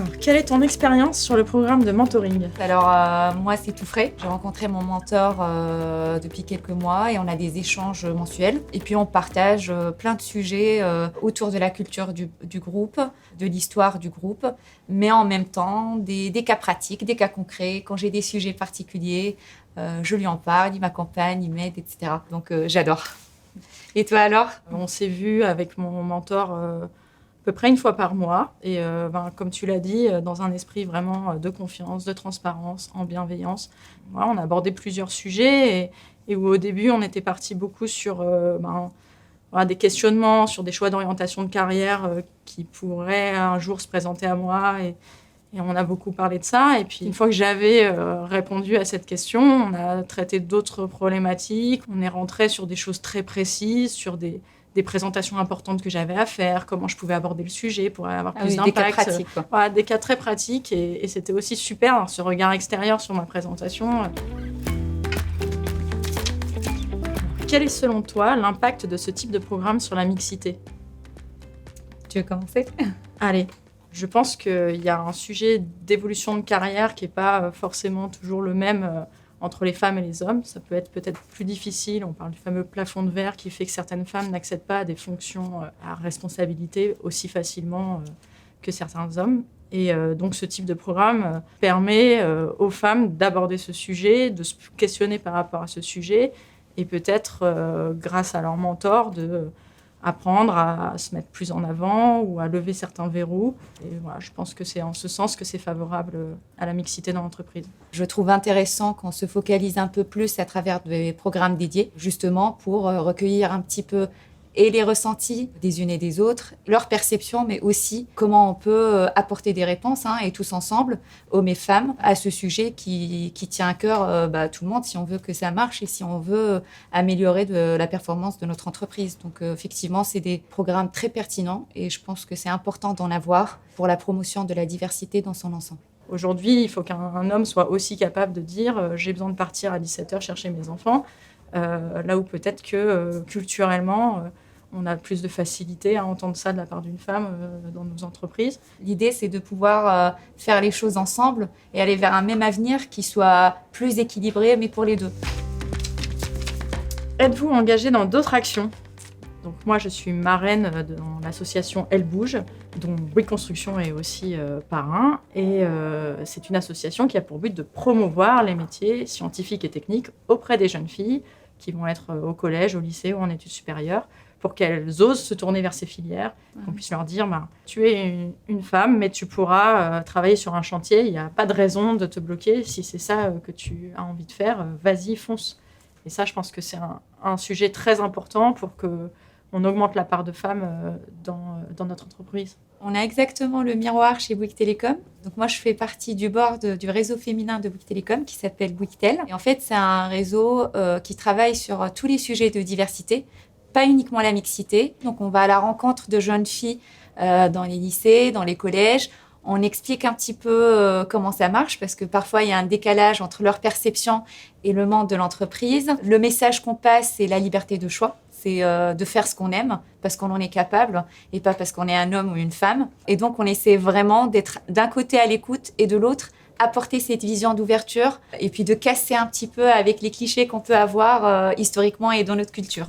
Alors, quelle est ton expérience sur le programme de mentoring ? Alors, moi, c'est tout frais. J'ai rencontré mon mentor depuis quelques mois et on a des échanges mensuels. Et puis, on partage plein de sujets autour de la culture du groupe, de l'histoire du groupe, mais en même temps, des cas pratiques, des cas concrets. Quand j'ai des sujets particuliers, je lui en parle, il m'accompagne, il m'aide, etc. Donc, j'adore. Et toi alors ? On s'est vu avec mon mentor à peu près une fois par mois. Et comme tu l'as dit, dans un esprit vraiment de confiance, de transparence, en bienveillance. Voilà, on a abordé plusieurs sujets et où au début, on était parti beaucoup sur des questionnements, sur des choix d'orientation de carrière qui pourraient un jour se présenter à moi. Et on a beaucoup parlé de ça. Et puis, une fois que j'avais répondu à cette question, on a traité d'autres problématiques. On est rentré sur des choses très précises, sur des présentations importantes que j'avais à faire, comment je pouvais aborder le sujet pour avoir plus d'impact. Des cas pratiques, quoi. Voilà, des cas très pratiques. Et c'était aussi super, ce regard extérieur sur ma présentation. Quel est, selon toi, l'impact de ce type de programme sur la mixité ? Tu veux commencer ? Allez. Je pense qu'il y a un sujet d'évolution de carrière qui n'est pas forcément toujours le même entre les femmes et les hommes. Ça peut être peut-être plus difficile. On parle du fameux plafond de verre qui fait que certaines femmes n'accèdent pas à des fonctions à responsabilité aussi facilement que certains hommes. Et donc ce type de programme permet aux femmes d'aborder ce sujet, de se questionner par rapport à ce sujet et peut-être grâce à leur mentor apprendre à se mettre plus en avant ou à lever certains verrous. Et voilà, je pense que c'est en ce sens que c'est favorable à la mixité dans l'entreprise. Je trouve intéressant qu'on se focalise un peu plus à travers des programmes dédiés, justement pour recueillir un petit peu et les ressentis des unes et des autres, leurs perceptions, mais aussi comment on peut apporter des réponses, et tous ensemble, hommes et femmes, à ce sujet qui tient à cœur tout le monde, si on veut que ça marche et si on veut améliorer la performance de notre entreprise. Donc effectivement, c'est des programmes très pertinents et je pense que c'est important d'en avoir pour la promotion de la diversité dans son ensemble. Aujourd'hui, il faut qu'un homme soit aussi capable de dire j'ai besoin de partir à 17h chercher mes enfants, là où peut-être que culturellement, on a plus de facilité à entendre ça de la part d'une femme dans nos entreprises. L'idée, c'est de pouvoir faire les choses ensemble et aller vers un même avenir qui soit plus équilibré, mais pour les deux. Êtes-vous engagé dans d'autres actions ? Donc moi, je suis marraine dans l'association Elle Bouge, dont Bouygues Construction est aussi parrain. Et c'est une association qui a pour but de promouvoir les métiers scientifiques et techniques auprès des jeunes filles qui vont être au collège, au lycée ou en études supérieures, pour qu'elles osent se tourner vers ces filières, qu'on puisse leur dire tu es une femme, mais tu pourras travailler sur un chantier, il n'y a pas de raison de te bloquer. Si c'est ça que tu as envie de faire, vas-y, fonce. Et ça, je pense que c'est un sujet très important pour qu'on augmente la part de femmes dans notre entreprise. On a exactement le miroir chez Bouygues Télécom. Donc moi, je fais partie du board du réseau féminin de Bouygues Télécom qui s'appelle Bouygues-Tel. Et en fait, c'est un réseau qui travaille sur tous les sujets de diversité, pas uniquement la mixité. Donc on va à la rencontre de jeunes filles dans les lycées, dans les collèges. On explique un petit peu comment ça marche parce que parfois, il y a un décalage entre leur perception et le monde de l'entreprise. Le message qu'on passe, c'est la liberté de choix. C'est de faire ce qu'on aime parce qu'on en est capable et pas parce qu'on est un homme ou une femme. Et donc, on essaie vraiment d'être d'un côté à l'écoute et de l'autre, apporter cette vision d'ouverture et puis de casser un petit peu avec les clichés qu'on peut avoir historiquement et dans notre culture.